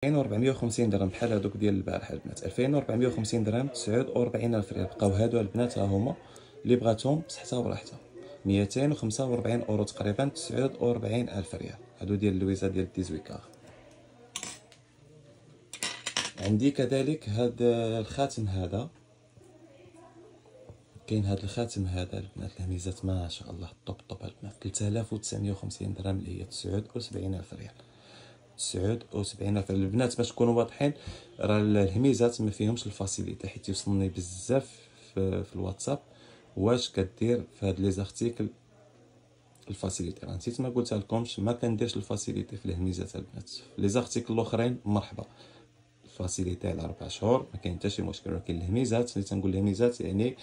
2450 درهم بحال هادوك ديال البارح البنات. 2450 درهم 49 الف ريال. بقاو هادو البنات ها هما اللي بغاتهم بصحتها وراحتها 245 اورو تقريبا 49 الف ريال. هادو ديال اللويزه ديال 18 كار. عندي كذلك هاد الخاتم هذا، كاين هاد الخاتم هذا البنات الهميزات ما شاء الله طوب البنات 3950 درهم اللي هي 79 الف ريال. 79 الف ريال البنات. باش نكونوا واضحين راه الهميزات ما فيهمش الفاسيليتي، حيت يوصلني بزاف في الواتساب واش كدير في هاد لي زارتيكل الفاسيليتي. راه نسيت ما قلتها لكمش، ما كنديرش الفاسيليتي في الهميزات البنات. لي زارتيكل الاخرين مرحبا الفاسيليتي على 4 شهور ما كاين حتى شي مشكل، ولكن الهميزات اللي تنقول الهميزات يعني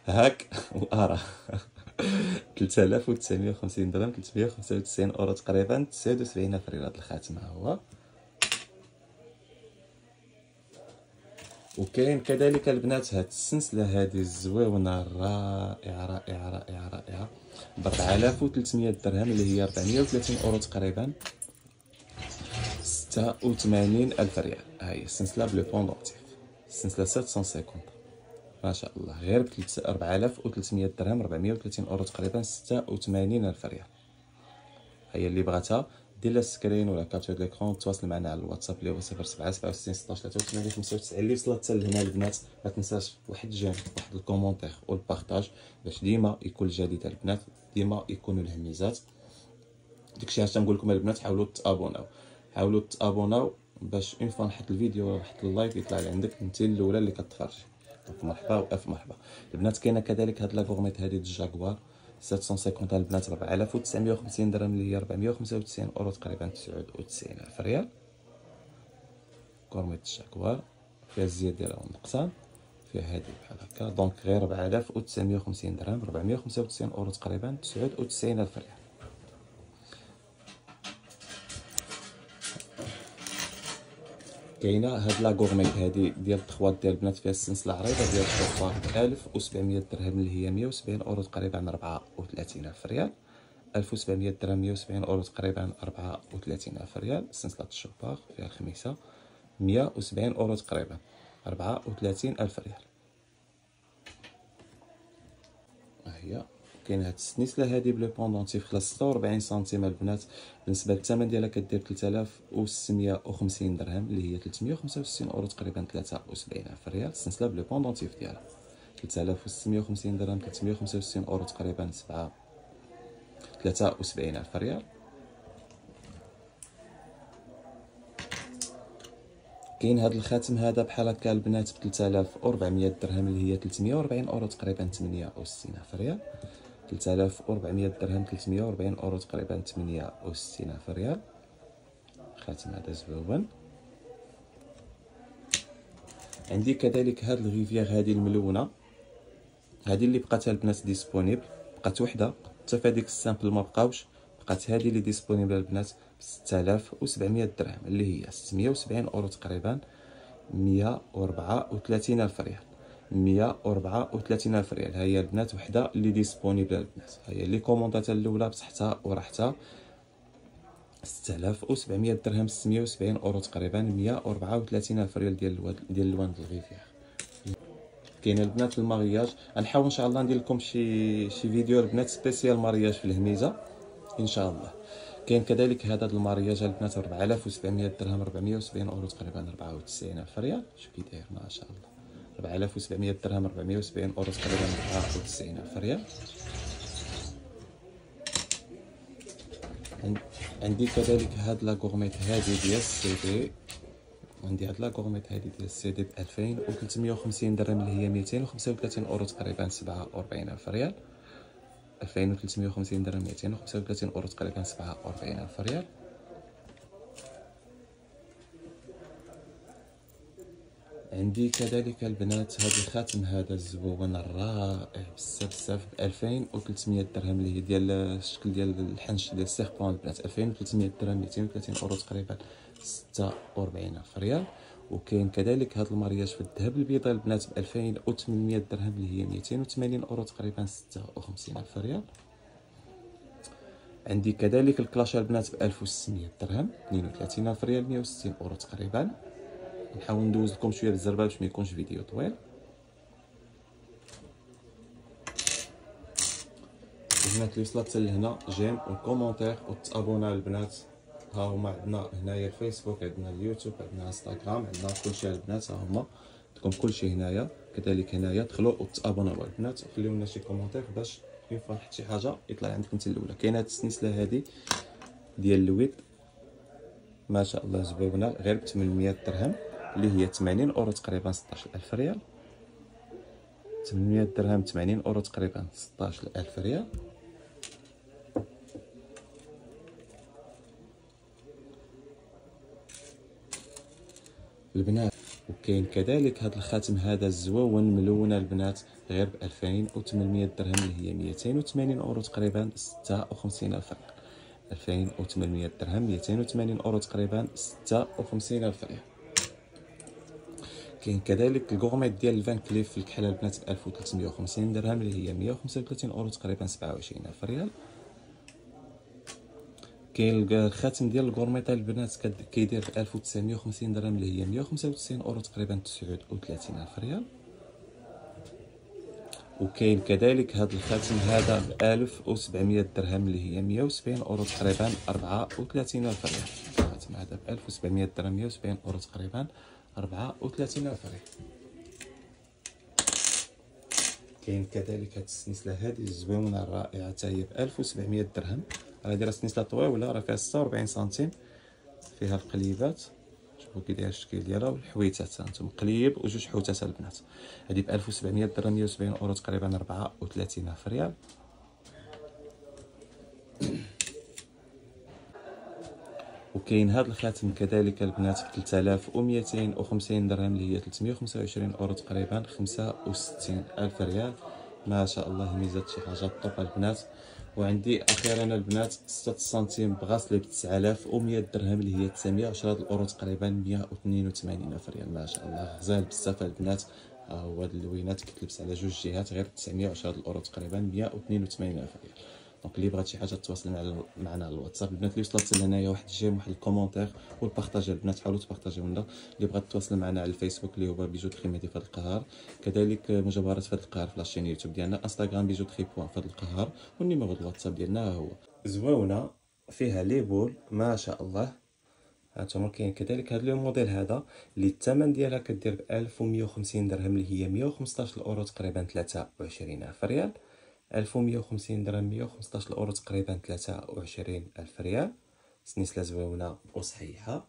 هاك وارا 3950 درهم 395 اورو تقريبا 79 الف ريال. هذا الخاتم ها هو. وكاين كذلك البنات هاد السلسله هذه الزويونه رائعه رائعه رائعه رائعه ب 4300 درهم اللي هي 430 اورو تقريبا 86 الف ريال. ها هي السلسله بلو بوندونتيف، السلسله 750 ما شاء الله غير ب 4300 درهم 430 اورو تقريبا 86 الف ريال. هي اللي بغاتها دير لها سكرين ولا كابتور ليكرون تواصل معنا على الواتساب اللي هو 07 67 16 83 95. اللي وصلت حتى لهنا البنات ما تنساش واحد الجيم واحد الكومونتير والبارطاج باش ديما يكون الجديد البنات، ديما يكونوا الهميزات. داكشي علاش تنقول لكم البنات حاولوا تابوناو باش اون فوا نحط الفيديو ولا نحط اللايف يطلع لعندك انت الاولى اللي كتفرج. مرحبا والف مرحبا البنات. كاينه كذلك هاد لا غورميت هذه الجاكوار 750 البنات 4950 درهم اللي هي 495 اورو تقريبا 99 الف ريال. غورميت الجاكوار فيها الزيت ديالها والنقصان، فيها هذه بحال هكا دونك غير 4950 درهم 495 اورو تقريبا 99 الف ريال. كاينه هاد لا غورميت هادي ديال التخوات ديال البنات فيها السلسله عريضه ديال الشوفار ب 1700 درهم اللي هي 170 اورو تقريبا 34 الف ريال. 1700 درهم 170 اورو تقريبا 34 الف ريال. سلسله الشوفار فيها الخميسه 170 اورو تقريبا 34 الف ريال. ها هي كاين هاد السلسله هادي بلو بوندونتيف خلاص 46 سنتيم البنات. بالنسبه للثمن ديالها كدير 3650 درهم اللي هي 365 اورو تقريبا 73 الف ريال. السلسله بلو بوندونتيف ديالها 3650 درهم 365 اورو تقريبا 73 الف ريال. كاين هذا الخاتم هذا بحال هكا البنات ب 3400 درهم اللي هي 340 اورو تقريبا 68 الف ريال. 3400 درهم 340 اورو تقريبا 68 الف ريال. خاتم هذا زوين. عندي كذلك هاد الغيفير هذه الملونه هذه اللي بقات البنات ديسپونيبل، بقات وحده حتى في هذيك السامبل ما بقاوش، بقات هذه اللي ديسپونيبل البنات ب 6700 درهم اللي هي 670 اورو تقريبا 134 الف ريال. 134 الف ريال. ها هي البنات وحده اللي ديسپونيبل البنات. ها هي اللي كومونداتها الاولى بصحتها وراحتها 6700 درهم 670 اورو تقريبا 134 الف ريال ديال اللوان د الغيفير. كاين البنات المارياج غنحاول ان شاء الله ندير لكم شي فيديو البنات سبيسيال مارياج في الهميزه ان شاء الله. كاين كذلك هذا المارياج البنات 4700 درهم 470 اورو تقريبا 94 الف ريال. شوف كي داير ما شاء الله 4700 درهم 470 اورو تقريبا 94 الف ريال. عندي كذلك هاد لا غورميت هادي ديال السيدي، عندي هاد لا غورميت هادي ديال السيدي ب 2350 درهم اللي هي 235 اورو تقريبا 47 الف ريال. 2350 درهم 235 اورو تقريبا 47 الف ريال. عندي كذلك البنات هذا الخاتم هذا الزوين الرائع بزاف بزاف ب 2300 درهم اللي هي ديال الشكل ديال الحنش ديال السيربون البنات 2300 درهم 230 اورو تقريبا 46 الف ريال. وكاين كذلك هذا المارياج في الذهب البيضاء البنات ب 2800 درهم اللي هي 280 اورو تقريبا 56 الف ريال. عندي كذلك الكلاشة البنات ب 1600 درهم، 32000 ريال، 160 اورو تقريبا. نحاول ندوز لكم شويه بالزربه باش ما يكونش فيديو طويل. البنات اللي وصلت لهنا جيم وكومونتير وتابونا البنات. ها هما عندنا هنايا الفيسبوك، عندنا اليوتيوب، عندنا انستغرام، عندنا كلشي البنات. ها هما عندكم كلشي هنايا. كذلك هنايا دخلوا وتابوناو البنات، وخليو لنا شي كومونتير باش كيف نحط شي حاجه يطلع عندك انت الاولى. كاينه هاد السلسله هادي ديال الويد ما شاء الله زوينه غير ب 800 درهم، اللي هي 80 اورو تقريبا 16000 ريال. 800 درهم 80 اورو تقريبا 16000 ريال. البنات وكاين كذلك هذا الخاتم هذا الزوون ملونه البنات غير ب 2800 درهم، اللي هي 280 اورو تقريبا 56000 ريال. 2800 درهم 280 اورو تقريبا 56000 ريال. كاين كذلك الكورميت ديال الفان كليف الكحله البنات ب 1350 درهم، اللي هي 135 اورو تقريبا 27000 ريال. كاين الخاتم ديال الكورميطه البنات كيدير ب 1950 درهم، اللي هي 195 اورو تقريبا 39000 ريال. وكاين كذلك هذا الخاتم هذا ب 1700 درهم، اللي هي 170 اورو تقريبا 34000 ريال. الخاتم هذا ب 1700 درهم 170 اورو تقريبا 34000 ريال. كاين كذلك هاد السلسله هذه الزوينه الرائعه حتى هي ب 1700 درهم. راه دايره سلسله طويله، راه فيها 46 سنتيم، فيها القليبات. شوفوا كي داير الشكل ديالها والحويتات هانتوما قليب وجوج حوتات البنات. هذه ب 1700 درهم 170 اورو تقريبا 34000 ريال. وكاين هذا الخاتم كذلك البنات ب 3250 درهم، اللي هي 325 اورو تقريبا 65000 ريال. ما شاء الله ميزات شي حاجه طوب البنات. وعندي اخيرا البنات 6 سنتيم بغاسلي ب 9100 درهم، اللي هي 910 الاورو تقريبا 182000 ريال. ما شاء الله غزال بزاف البنات. ها هو هاد اللوينات كتلبس على جوج جهات غير 910 الاورو تقريبا 182000 ريال. دونك اللي بغات شي حاجه تواصل معنا على الواتساب. البنات اللي وصلت لهنايا واحد الجيم واحد الكومونتير والبارطاج البنات، حاولوا تبارطاجيو لنا. اللي بغات تواصل معنا على الفيسبوك اللي هو بيجوتري مهدي فهد القهار، كذلك مجوهرات فهد القهار في لاشين يوتيوب ديالنا، انستغرام بيجوتري بوان فهد القهار، والنيميرو ديال الواتساب ديالنا هو. زويونه فيها لي بول ما شاء الله. هانتوما كاين كذلك هذا لو موديل هذا اللي الثمن ديالها كدير ب 1150 درهم، اللي هي 115 اورو تقريبا 23000 ريال. 1150 درهم 115 اورو تقريبا 23000 ريال. سنسله زويونه وصحيحه.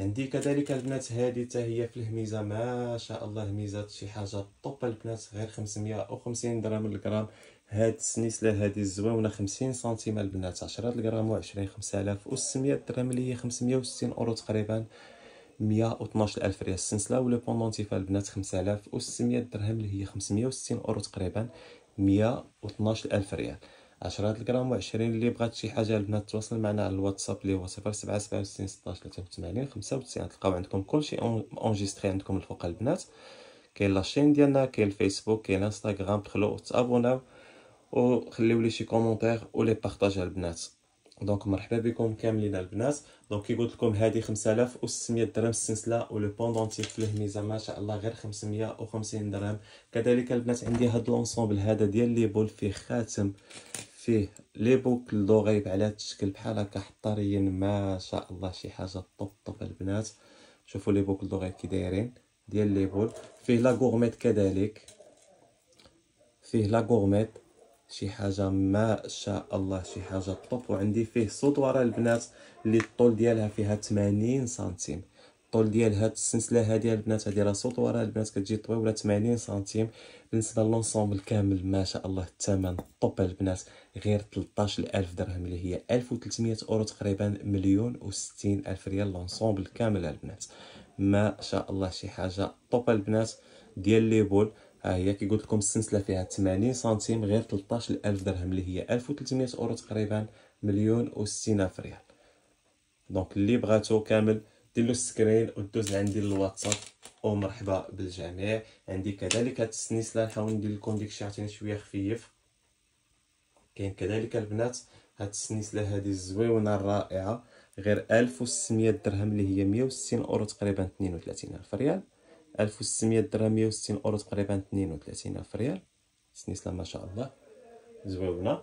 عندي كذلك البنات هذه حتى هي في الهميزه ما شاء الله ميزات شي حاجه طوب البنات غير 550 درهم الغرام. هاد السنسله هذه الزويونه 50 سنتيم البنات 10 الغرام و20 5600 درهم، اللي هي 560 اورو تقريبا 112000 ريال. السلسله ولا بوندونتيف البنات 5600 درهم، اللي هي 560 اورو تقريبا 112000 ريال. 10 الغرام و20. اللي بغات شي حاجه البنات تواصل معنا على الواتساب اللي هو 0767 16 83 95. تلقاو عندكم كلشي اونجستري عندكم الفوق البنات. كاين لاشين ديالنا، كاين الفيسبوك، كاين الانستغرام. دخلوا وتابوناو وخليو لي شي كومونتير ولي بارطاج البنات. دونك مرحبا بكم كاملين البنات. دونك كي قلت لكم هذه 5600 درهم السلسله ولو بوندونتيف في الهميزه ما شاء الله غير 550 درهم. كذلك البنات عندي هذا لونسومبل هذا ديال لي بول، فيه خاتم، فيه لي بوكل دوغيب على هذا الشكل بحال هكا حطاريين ما شاء الله شي حاجه طوب البنات. شوفوا لي بوكل دوغيب كي دايرين ديال لي بول. فيه لا غورميت كذلك، فيه لا غورميت شي حاجه ما شاء الله شي حاجه طوب. وعندي فيه صوتوره البنات اللي الطول ديالها فيها 80 سنتيم. الطول ديال هاد السلسله هذه البنات هذه راه صوتوره البنات كتجي طويله 80 سنتيم. بالنسبه للونسومبل كامل ما شاء الله الثمن طوب البنات غير 13000 درهم، اللي هي 1300 اورو تقريبا 1,060,000 ريال. لونسومبل كامل البنات ما شاء الله شي حاجه طوب البنات ديال لي بول. ها هي كي قلت لكم السلسله فيها 80 سنتيم غير 13000 درهم، اللي هي 1300 اورو تقريبا 1,060,000 ريال. دونك اللي بغاتو كامل دير له سكرين ودوز عندي للواتساب ومرحبا بالجميع. عندي كذلك هاد السنسله نحاول ندير لكم ديك الشيء عطيني شويه خفيف. كاين كذلك البنات هاد السنيسله هذه الزويونه الرائعه غير 1600 درهم اللي هي 160 اورو تقريبا 32 الف ريال. 1600 درهم 160 اورو تقريبا 32 الف ريال. سنيسله ما شاء الله زويونه.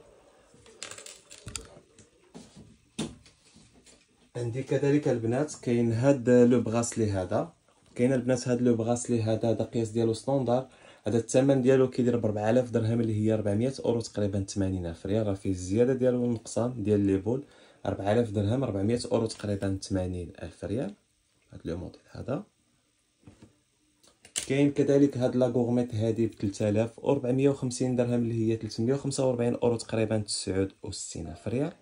عندي كذلك البنات كاين هاد لو بغاسلي هذا. كاين البنات هاد لو بغاسلي هذا قياس ديالو ستوندار. هذا الثمن ديالو كيدير ب 4000 درهم اللي هي 400 اورو تقريبا 80 الف ريال. راه فيه الزياده ديالو والنقصان ديال لي بول. 4000 درهم 400 اورو تقريبا 80 الف ريال. هاد لو موديل هذا. كاين كذلك هاد لا غورميت هادي ب 3450 درهم اللي هي 345 اورو تقريبا 69 الف ريال.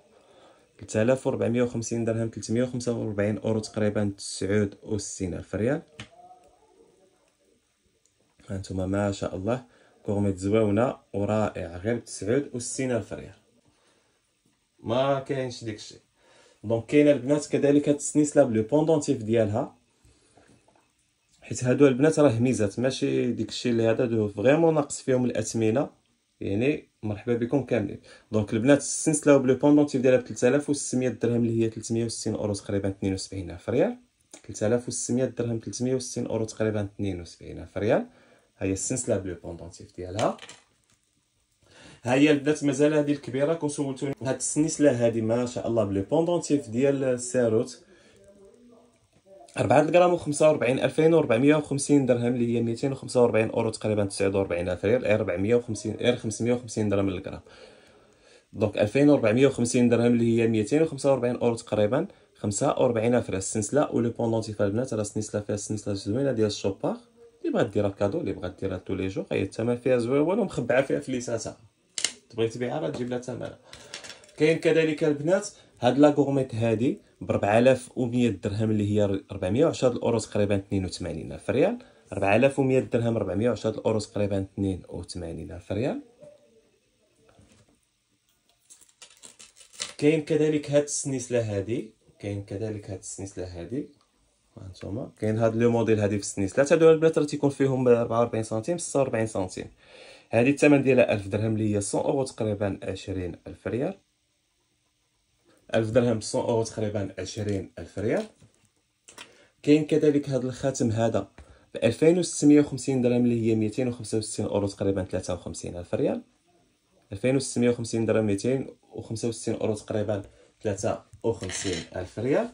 3450 درهم 345 اورو تقريبا 69 الف ريال. هانتوما ما شاء الله غورميت زويونه ورائعه غير ب 69 الف ريال. ما كاينش داكشي. دونك كاين البنات كذلك هاد السنيسله بلو بوندونتيف ديالها، حيت هادو البنات راه ميزات ماشي داكشي اللي هذا فريمون ناقص فيهم الاثمنه، يعني مرحبا بكم كاملين. دونك البنات السنسله بلو بوندونتيف ديالها ب 3600 درهم اللي هي 360 اورو تقريبا 72 الف ريال. 3600 درهم 360 اورو تقريبا 72 الف ريال. ها هي السنسله بلو بوندونتيف ديالها. ها هي البنات مازال هذه الكبيره كنسولتوني هاد السنسله هذه ما شاء الله بلو بوندونتيف ديال الساروت 4 غرام و45 2450 درهم اللي هي 245 اورو تقريبا 49 الف ريال. 450 550 درهم للغرام. دونك 2450 درهم اللي هي 245 اورو تقريبا 45 الف ريال السنسله. ولو بوندونتيف البنات راه السنسله فيها السنسله زوينه ديال الشوبار اللي بغات ديرها كادو اللي بغات ديرها تو لي جور. هي الثمن فيها زويون ومخبعه فيها فليساتها، تبغي تبيعها راه تجيب لها ثمنها. كاين كذلك البنات هاد لا غورميت هادي ب 4100 درهم اللي هي 410 الاورو تقريبا 82 الف ريال. 4100 درهم 410 الاورو تقريبا 82 الف ريال. كاين كذلك هاد السنيسله هادي. هانتوما كاين هاد لو موديل هادي في السنيسلات هادو البنات راه تيكون فيهم 44 سنتيم 46 سنتيم. هادي الثمن ديالها 1000 درهم اللي هي 100 اورو تقريبا 20 الف ريال. 1000 درهم 100 اورو تقريبا 20 الف ريال. كاين كذلك هاد الخاتم هذا ب 2650 درهم اللي هي 265 اورو تقريبا 53 الف ريال. 2650 درهم 265 اورو تقريبا 53 الف ريال.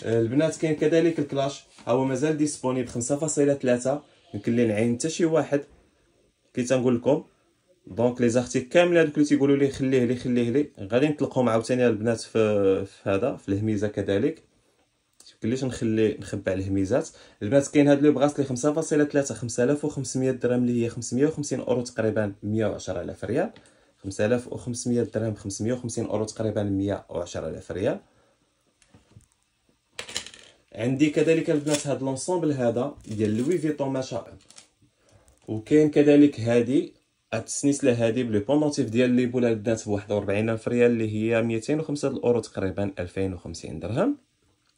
البنات كاين كذلك الكلاش ها هو مازال ديسپونيبل 5.3. يمكن لي نعين حتى شي واحد كي تنقول لكم. دونك لي زارتيك كامل هذوك اللي تيقولوا لي خليه لي غادي نطلقهم عاوتاني البنات في هذا في الهميزه. كذلك كليش نخبع الهميزات البنات. كاين هاد لو بغاسلي 5.3 5500 درهم اللي هي 550 اورو تقريبا 110 الف ريال. 5500 درهم 550 اورو تقريبا 110 الف ريال. عندي كذلك البنات هاد لونسومبل هذا ديال لوي فيتون ما شاء الله. وكاين كذلك هادي السنيسله هادي بلو بوندونتيف ديال لي بول البنات ب 41 الف ريال اللي هي 205 الاورو تقريبا 2050 درهم.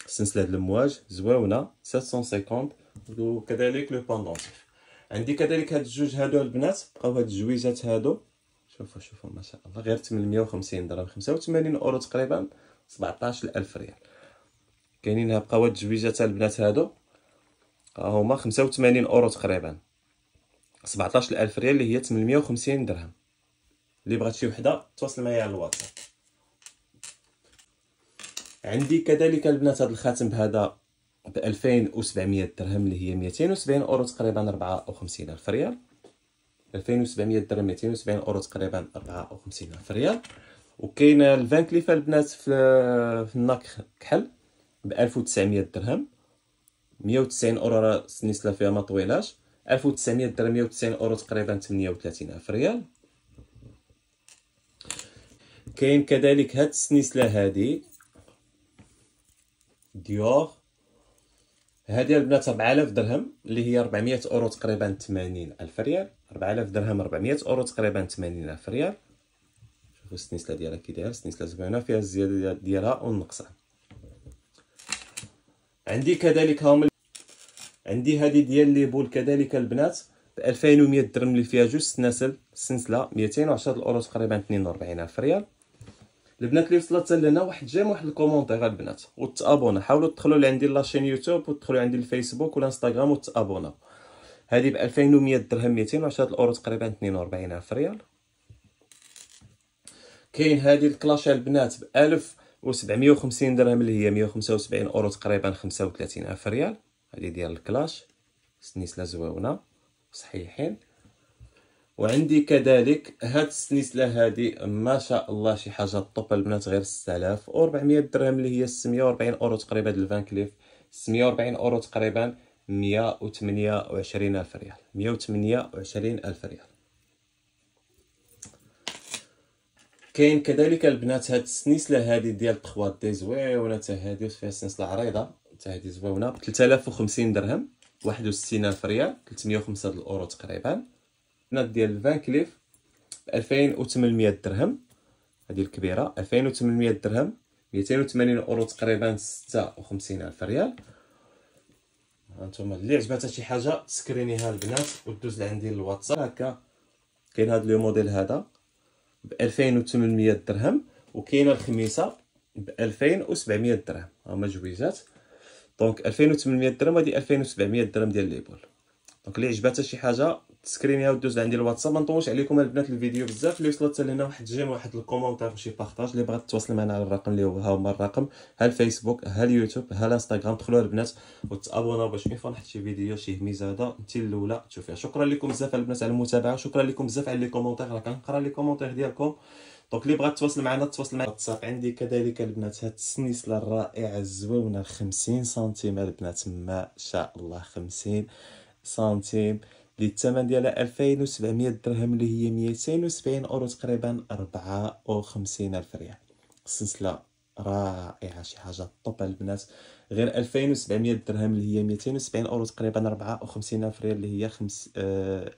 السلسله د المواج زويونه 750. وكذلك لو بوندونتيف. عندي كذلك هاد الجوج هادو البنات بقاو هاد الجويجات هادو شوفوا ما شاء الله غير 850 درهم 85 اورو تقريبا 17 الف ريال. كاينين بقاو هاد الجويجات البنات هادو هما 85 اورو تقريبا 17 الف ريال اللي هي 850 درهم. اللي بغات شي وحده تواصل معايا على الواتساب. عندي كذلك البنات هذا الخاتم بهذا ب 2700 درهم اللي هي 270 اورو تقريبا 54 الف ريال. 2700 درهم 270 اورو تقريبا 54 الف ريال. وكاين الفان كليف البنات في الناك كحل ب 1900 درهم 190 اورو. راه السنيسله فيها ما طويلاش. 1900 درهم 190 اورو تقريبا 38 الف ريال. كاين كذلك هاد السنيسله هادي ديور هادي البنات 4000 درهم اللي هي 400 اورو تقريبا 80 الف ريال. 4000 درهم 400 اورو تقريبا 80 الف ريال. شوفوا السنيسله ديالها كي دايره. السنيسله زوينه فيها الزياده ديالها والنقصان. عندي كذلك هادي ديال لي بول كذلك البنات ب 2100 درهم اللي فيها جوج سناسل السلسله 210 الاورو تقريبا 42000 ريال. البنات اللي وصلت لهنا واحد جيم واحد الكومونتير البنات وتابونا، حاولوا تدخلوا لعندي لاشين يوتيوب وتدخلوا عندي الفيسبوك ولا انستغرام وتابونا. هذه ب 2100 درهم 210 الاورو تقريبا 42000 ريال. كاين هذه الكلاش البنات ب 1750 درهم اللي هي 175 اورو تقريبا 35000 ريال. هذه ديال الكلاش سنيسله زويونه صحيحين. وعندي كذلك هاد السنيسله هذه ما شاء الله شي حاجه طوب البنات غير 6400 درهم اللي هي 640 اورو تقريبا د الفان كليف 640 اورو تقريبا 128000 ريال 128000 ريال. كاين كذلك البنات هاد السنيسله هذه ديال 3 دي زويونه حتى هذه فيها سنسله عريضه حتى هذه زويونه ب 3050 درهم 61000 ريال 305 الاورو تقريبا. بنات ديال الفان كليف ب 2800 درهم هذه الكبيره 2800 درهم 280 اورو تقريبا 56000 ريال. هانتوما اللي عجباتها شي حاجه سكرينيها البنات ودوز لعندي الواتساب. هكا كاين هذا لو موديل هذا ب 2800 درهم وكاينه الخميسه ب 2700 درهم هما جويجات. دونك 2800 درهم هذه 2700 درهم ديال لي بول. دونك اللي عجباتها شي حاجه تسكرينيها ودوز عندي الواتساب. ما نطولش عليكم البنات الفيديو بزاف. اللي وصلت لهنا واحد جيم واحد الكومونتير وشي بارطاج. اللي بغات تواصل معنا على الرقم اللي هو الرقم ها الفيسبوك ها اليوتيوب ها الانستغرام. دخلوا البنات وتابوناو باش ملي نحط شي فيديو شي هميزه هذا انت الاولى تشوفيها. شكرا لكم بزاف البنات على المتابعه وشكرا لكم بزاف على لي كومونتير. راه كنقرا لي كومونتير ديالكم. دونك اللي بغات تواصل معنا تواصل معنا واتساب. عندي كذلك البنات هاد السنيسله الرائعه الزوينه 50 سنتيم البنات ما شاء الله 50 سنتيم اللي الثمن ديالها 2700 درهم اللي هي 270 اورو تقريبا 54000 ريال. السلسله رائعه شي حاجه طوب البنات غير 2700 درهم اللي هي 270 اورو تقريبا 54000 ريال اللي هي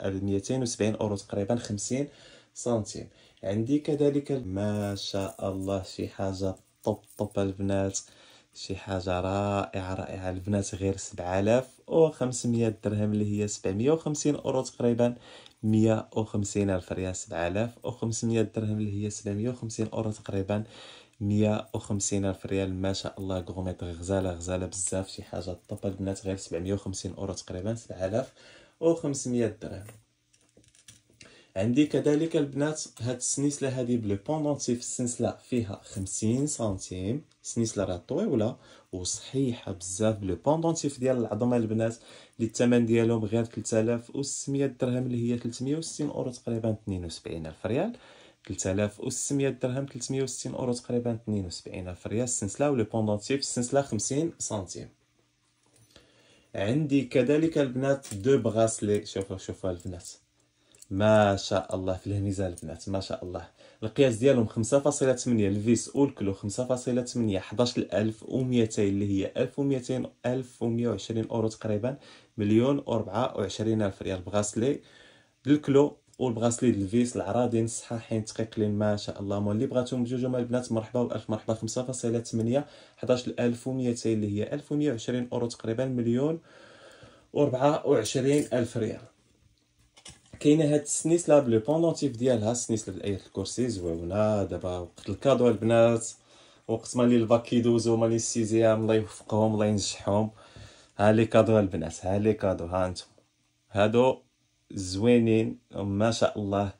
270 اورو تقريبا 50 سنتيم. عندي كذلك ما شاء الله شي حاجه طوب البنات شي حاجه رائعه البنات غير 7500 درهم اللي هي 750 اورو تقريبا 150000 ريال. 7500 درهم اللي هي 750 اورو تقريبا 150000 ريال. ما شاء الله غوميتر غزاله بزاف شي حاجه طوب البنات غير 750 اورو تقريبا 7500 درهم. عندي كذلك البنات هاد السنيسله هذه بلو بوندونتيف. السنسله فيها 50 سنتيم السنيسله راه طويله وصحيحه بزاف. بلو بوندونتيف ديال العظمه البنات اللي الثمن ديالهم غير 3600 درهم اللي هي 360 اورو تقريبا 72000 ريال. 3600 درهم 360 اورو تقريبا 72000 ريال السنسله ولو بوندونتيف السنسله 50 سنتيم. عندي كذلك البنات دو بغاسلي. شوفوا البنات ما شاء الله في الهميزه البنات ما شاء الله. القياس ديالهم 5.8 الفيس والكلو 5.8 11200 اللي هي 1220 اورو تقريبا 1,024,000 ريال. بغاسلي الكلو والبغاسلي الفيس العراضين صحاحين ثقيقين ما شاء الله. اللي بغاتهم بجوجهم البنات مرحبا والف مرحبا. 5.8 11200 اللي هي 1120 اورو تقريبا 1,024,000 ريال. كاينه هاد السنيسله بلو بوندونتيف ديالها السنيسله ديال اية الكرسي زويونه. دابا وقت الكادو البنات وقت ما لي الباك كيدوزو ما لي السيزيام الله يوفقهم الله ينجحهم. ها لي كادو البنات ها لي كادو ها انتم هادو زوينين ما شاء الله